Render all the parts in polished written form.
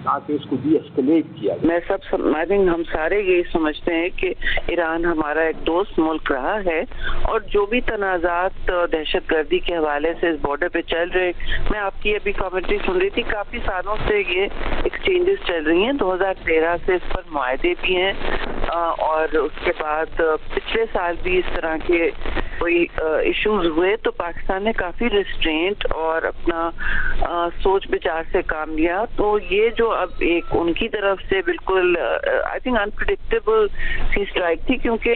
ताकि इसको D escalate किया जाए। आई थिंक हम सारे यही समझते हैं कि ईरान हमारा एक दोस्त मुल्क रहा है और जो भी तनाज़ात दहशतगर्दी के हवाले से इस बॉर्डर पे चल रहे, मैं आपकी अभी कमेंट्री सुन रही थी, काफ़ी सालों से ये एक्सचेंजेस चल रही हैं। 2013 से इस पर मुआहदे भी हैं और उसके बाद पिछले साल भी इस तरह के कोई इश्यूज हुए तो पाकिस्तान ने काफ़ी रिस्ट्रेंट और अपना सोच विचार से काम लिया। तो ये जो अब एक उनकी तरफ से बिल्कुल I think unpredictable sea strike थी, क्योंकि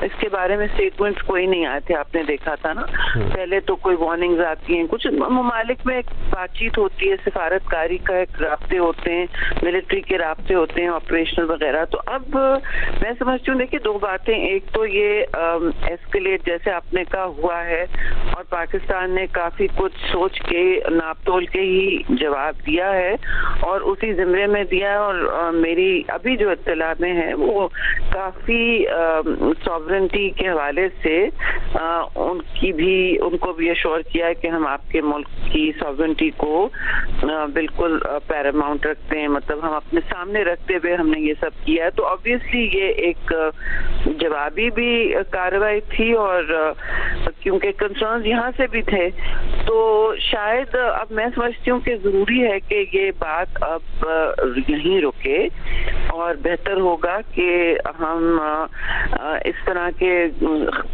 इसके बारे में स्टेटमेंट्स कोई नहीं आए थे, आपने देखा था ना। पहले तो कोई वार्निंग्स आती हैं, कुछ ममालिक में बातचीत होती है, सिफारतकारी का एक राब्ते होते हैं, मिलिट्री के राब्ते होते हैं, ऑपरेशनल वगैरह। तो अब मैं समझती हूँ, देखिए दो बातें, एक तो ये एस्केलेट जैसे आपने कहा हुआ है और पाकिस्तान ने काफी कुछ सोच के नाप तोल के ही जवाब दिया है और उसी जिम्मे में दिया है। और मेरी अभी जो इत्तला में है वो काफी सॉवरेंटी के हवाले से उनको भी अश्योर किया है कि हम आपके मुल्क की सॉवरेंटी को बिल्कुल पैरामाउंट रखते हैं, मतलब हम अपने सामने रखते हुए हमने ये सब किया है। तो ऑब्वियसली ये एक जवाबी भी कार्रवाई थी और क्योंकि कंसर्न्स यहाँ से भी थे, तो शायद अब मैं समझती हूँ कि जरूरी है कि ये बात अब यहीं रुके और बेहतर होगा कि हम इस तरह के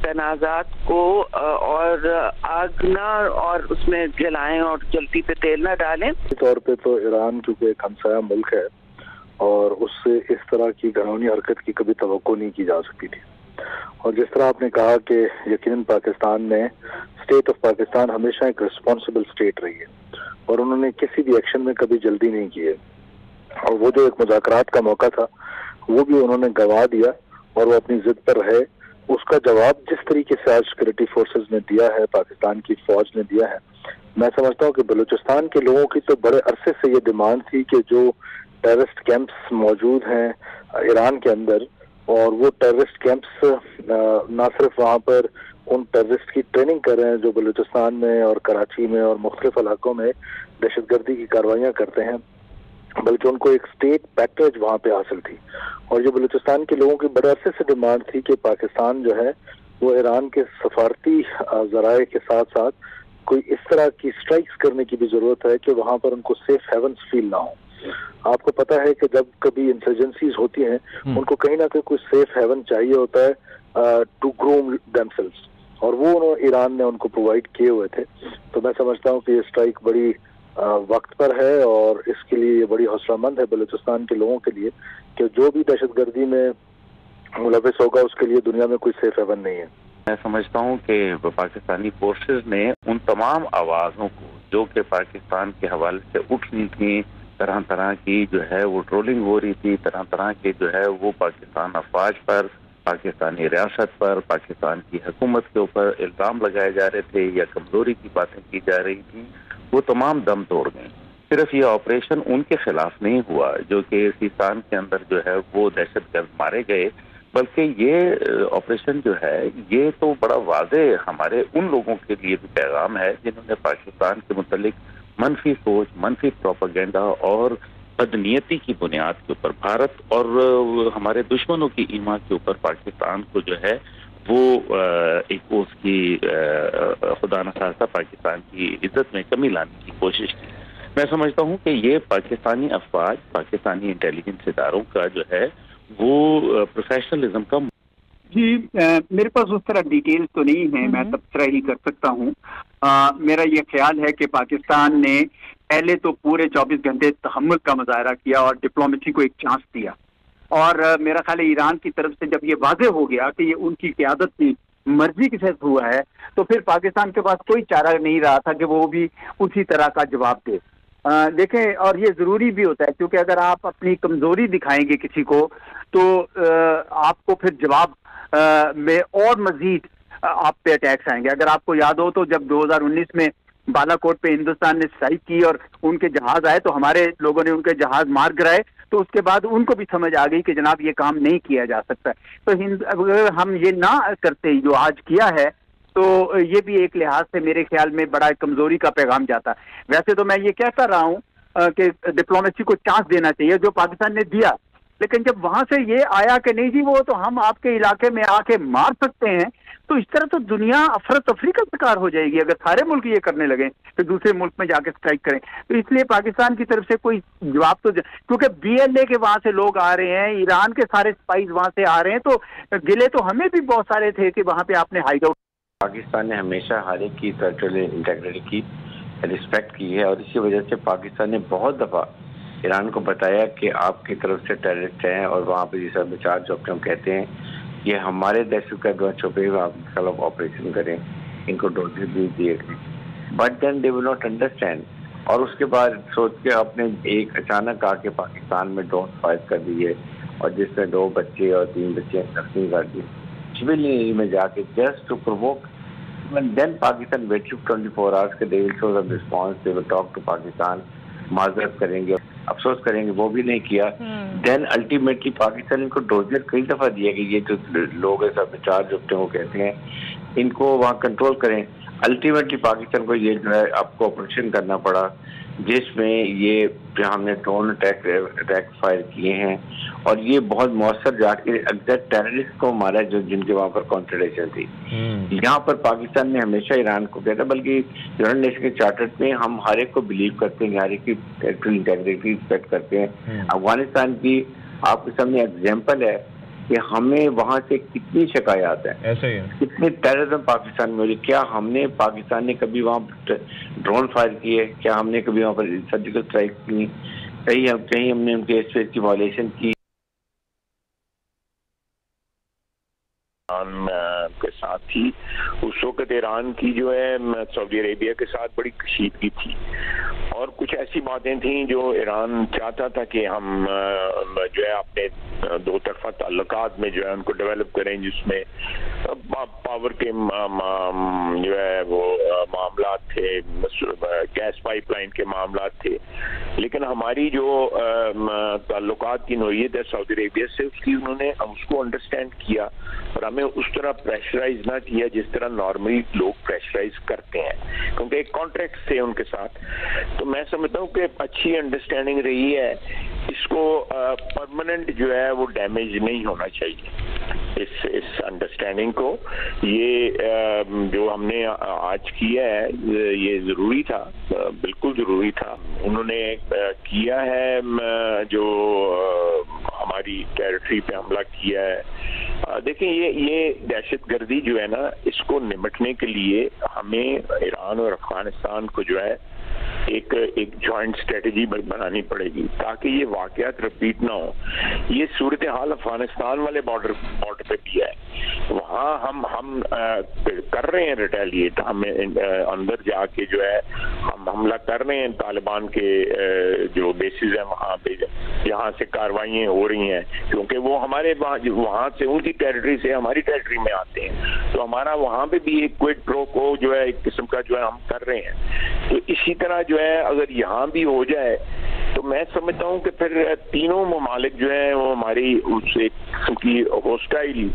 तनाज़ात को और आग ना और उसमें जलाएं और जलती पे तेल ना डालें। तौर पे तो ईरान चूंकि एक हमसाया मुल्क है और उससे इस तरह की घिनौनी हरकत की कभी तवक्को नहीं की जा सकती थी। और जिस तरह आपने कहा कि यकीनन पाकिस्तान में स्टेट ऑफ पाकिस्तान हमेशा एक रिस्पॉन्सिबल स्टेट रही है और उन्होंने किसी भी एक्शन में कभी जल्दी नहीं की है और वो जो एक मुज़ाकरात का मौका था वो भी उन्होंने गंवा दिया और वो अपनी जिद पर रहे। उसका जवाब जिस तरीके से आज सिक्योरिटी फोर्सेस ने दिया है, पाकिस्तान की फौज ने दिया है, मैं समझता हूँ कि बलूचिस्तान के लोगों की तो बड़े अरसे से ये डिमांड थी कि जो टेररिस्ट कैंप्स मौजूद हैं ईरान के अंदर और वो टेररिस्ट कैंप्स ना सिर्फ वहाँ पर उन टेररिस्ट की ट्रेनिंग कर रहे हैं जो बलूचिस्तान में और कराची में और मुख्तलिफ इलाकों में दहशतगर्दी की कार्रवाइयाँ करते हैं, बल्कि उनको एक स्टेट पैकेज वहाँ पे हासिल थी। और जो बलूचिस्तान के लोगों की बड़े अरसे से डिमांड थी कि पाकिस्तान जो है वो ईरान के सफारती जराए के साथ साथ कोई इस तरह की स्ट्राइक्स करने की भी जरूरत है कि वहाँ पर उनको सेफ हेवन्स फील ना हो। आपको पता है कि जब कभी इंसर्जेंसीज होती हैं उनको कहीं ना कहीं कोई सेफ हेवन चाहिए होता है टू ग्रूम देमसेल्व्स, और वो ईरान ने उनको प्रोवाइड किए हुए थे। तो मैं समझता हूँ कि ये स्ट्राइक बड़ी वक्त पर है और इसके लिए ये बड़ी हौसलामंद है बलूचिस्तान के लोगों के लिए कि जो भी दहशतगर्दी में मुलविस होगा उसके लिए दुनिया में कोई सेफ हेवन नहीं है। मैं समझता हूँ कि पाकिस्तानी फोर्सेस ने उन तमाम आवाज़ों को जो कि पाकिस्तान के हवाले से उठ रही थी, तरह तरह की जो है वो ट्रोलिंग हो रही थी, तरह तरह के जो है वो पाकिस्तान अफवाज पर, पाकिस्तानी रियासत पर, पाकिस्तान की हुकूमत के ऊपर इल्ज़ाम लगाए जा रहे थे या कमजोरी की बातें की जा रही थी, वो तमाम दम तोड़ गई। सिर्फ ये ऑपरेशन उनके खिलाफ नहीं हुआ जो कि सीस्तान के अंदर जो है वो दहशतगर्द मारे गए, बल्कि ये ऑपरेशन जो है ये तो बड़ा वाज़े हमारे उन लोगों के लिए भी पैगाम है जिन्होंने पाकिस्तान के मुतालिक मनफी सोच, मनफी प्रोपेगेंडा और बदनीयती की बुनियाद के ऊपर भारत और हमारे दुश्मनों की ईमा के ऊपर पाकिस्तान को जो है वो एक उसकी खुदा न खास्ता पाकिस्तान की इज्जत में कमी लाने की कोशिश की। मैं समझता हूँ कि ये पाकिस्तानी अफवाज, पाकिस्तानी इंटेलिजेंस इदारों का जो है वो प्रोफेशनलिज्म का जी मेरे पास उस तरह डिटेल्स तो नहीं है, मैं तबसरा ही कर सकता हूँ। मेरा ये ख्याल है कि पाकिस्तान ने पहले तो पूरे 24 घंटे तहम्मुल का मुजाहरा किया और डिप्लोमेसी को एक चांस दिया, और मेरा ख्याल है ईरान की तरफ से जब ये वाज़े हो गया कि ये उनकी क़यादत की मर्जी के साथ हुआ है तो फिर पाकिस्तान के पास कोई चारा नहीं रहा था कि वो भी उसी तरह का जवाब दे। देखें, और ये ज़रूरी भी होता है क्योंकि अगर आप अपनी कमज़ोरी दिखाएंगे किसी को तो आपको फिर जवाब में और मजीद आप पे अटैक्स आएंगे। अगर आपको याद हो तो जब 2019 में बालाकोट पे हिंदुस्तान ने स्ट्राइक की और उनके जहाज आए तो हमारे लोगों ने उनके जहाज मार गिराए, तो उसके बाद उनको भी समझ आ गई कि जनाब ये काम नहीं किया जा सकता। तो अगर हम ये ना करते जो आज किया है तो ये भी एक लिहाज से मेरे ख्याल में बड़ा कमजोरी का पैगाम जाता। वैसे तो मैं ये कहता रहा हूँ के डिप्लोमेसी को चांस देना चाहिए, जो पाकिस्तान ने दिया। लेकिन जब वहां से ये आया कि नहीं जी वो तो हम आपके इलाके में आके मार सकते हैं, तो इस तरह तो दुनिया अफरा तफरी का शिकार हो जाएगी अगर सारे मुल्क ये करने लगे तो दूसरे मुल्क में जाके स्ट्राइक करें। तो इसलिए पाकिस्तान की तरफ से कोई जवाब तो, क्योंकि BLA के वहां से लोग आ रहे हैं, ईरान के सारे स्पाइस वहां से आ रहे हैं, तो गिले तो हमें भी बहुत सारे थे कि वहां पे आपने हाइड आउट। पाकिस्तान ने हमेशा हर एक की टेरिटोरियल इंटीग्रिटी की रिस्पेक्ट की है और इसी वजह से पाकिस्तान ने बहुत दफ़ा ईरान को बताया कि आपकी तरफ से टेररिस्ट हैं और वहाँ पर जिस तरह चार जो हम कहते हैं ये हमारे दहशतगर्द छुपे हुए आपके खिलाफ ऑपरेशन करें, इनको डोजेस भी दिए गए, but then they will not understand. और उसके बाद सोच के आपने एक अचानक आके पाकिस्तान में ड्रोन फायर कर दिए और जिसमें 2 बच्चे और 3 बच्चे जख्मी कर दिए सिविल एरिया में जाके just to provoke. Then Pakistan waited 24 hours के they will show some response, they will talk to Pakistan, माजरत करेंगे, अफसोस करेंगे, वो भी नहीं किया। देन अल्टीमेटली पाकिस्तान इनको डोजर कई दफा दिया कि ये जो लोग हैं सब चार जुफ्ते को कहते हैं इनको वहाँ कंट्रोल करें। अल्टीमेटली पाकिस्तान को ये जो है आपको ऑपरेशन करना पड़ा जिसमें ये हमने ड्रोन अटैक फायर किए हैं और ये बहुत मौसर जाके एग्जैक्ट टेररिस्ट को मारा जो जिनके वहाँ पर कॉन्ट्रडिक्शन थी। यहाँ पर पाकिस्तान ने हमेशा ईरान को कहता, बल्कि यूनाइटेड नेशन के चार्टर में हम हर एक को बिलीव करते हैं, हर एक की टेरिटोरियल इंटीग्रिटी रिस्पेक्ट करते हैं। अफगानिस्तान की आपके सामने एग्जाम्पल है कि हमें वहाँ से कितनी शिकायत है, ऐसे ही कितने टेररिज्म पाकिस्तान में हो रही। क्या हमने पाकिस्तान ने कभी वहाँ ड्रोन फायर किए? क्या हमने कभी वहाँ पर सर्जिकल स्ट्राइक की? कहीं हमने उनके स्पेस की वायलेशन की? के साथ थी उस वक्त ईरान की जो है सऊदी अरेबिया के साथ बड़ी कशीदगी थी और कुछ ऐसी बातें थी जो ईरान चाहता था कि हम जो है अपने 2 तरफा ताल्लुकात में जो है उनको डेवलप करें, जिसमें पावर के जो है वो मामला थे, गैस पाइपलाइन के मामला थे। लेकिन हमारी जो ताल्लुकात की नोयत है सऊदी अरेबिया से उसकी उन्होंने उसको अंडरस्टैंड किया और हमें उस तरह प्रेशराइज ना किया जिस तरह नॉर्मली लोग प्रेशराइज करते हैं, क्योंकि एक कॉन्ट्रैक्ट थे उनके साथ। तो मैं समझता हूँ कि अच्छी अंडरस्टैंडिंग रही है, इसको परमानेंट जो है वो डैमेज नहीं होना चाहिए इस अंडरस्टैंडिंग को। ये जो हमने आज किया है ये जरूरी था, बिल्कुल जरूरी था। उन्होंने किया है जो हमारी टेरिटरी पे हमला किया है। देखिए ये दहशतगर्दी जो है ना, इसको निपटने के लिए हमें ईरान और अफगानिस्तान को जो है एक जॉइंट स्ट्रेटेजी बनानी पड़ेगी ताकि ये वाकयात रिपीट ना हो। ये सूरत हाल अफगानिस्तान वाले बॉर्डर पे भी है, वहाँ हम कर रहे हैं रिटेलिएट, हम अंदर जाके जो है हम हमला कर रहे हैं तालिबान के जो बेसिस है वहाँ पे, यहाँ से कार्रवाइयाँ हो रही हैं क्योंकि वो हमारे वहाँ से उनकी टेरिटरी से हमारी टेरिटरी में आते हैं, तो हमारा वहाँ पे भी एक क्विड प्रो को जो है एक किस्म का जो है हम कर रहे हैं। तो इसी तरह जो है अगर यहाँ भी हो जाए तो मैं समझता हूँ कि फिर तीनों ममालिक जो है वो हमारी उससे की होस्टाइल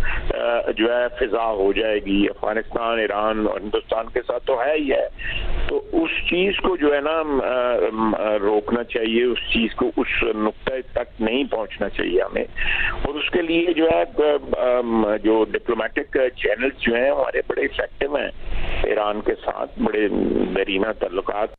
जो है फिजा हो जाएगी। अफगानिस्तान, ईरान और हिंदुस्तान के साथ तो है ही है, तो उस चीज को जो है ना रोकना चाहिए, उस चीज को उस नुक्ते तक नहीं पहुंचना चाहिए हमें। और उसके लिए जो है जो डिप्लोमेटिक चैनल्स जो हैं हमारे बड़े इफेक्टिव हैं ईरान के साथ, बड़े दरीना ताल्लुकात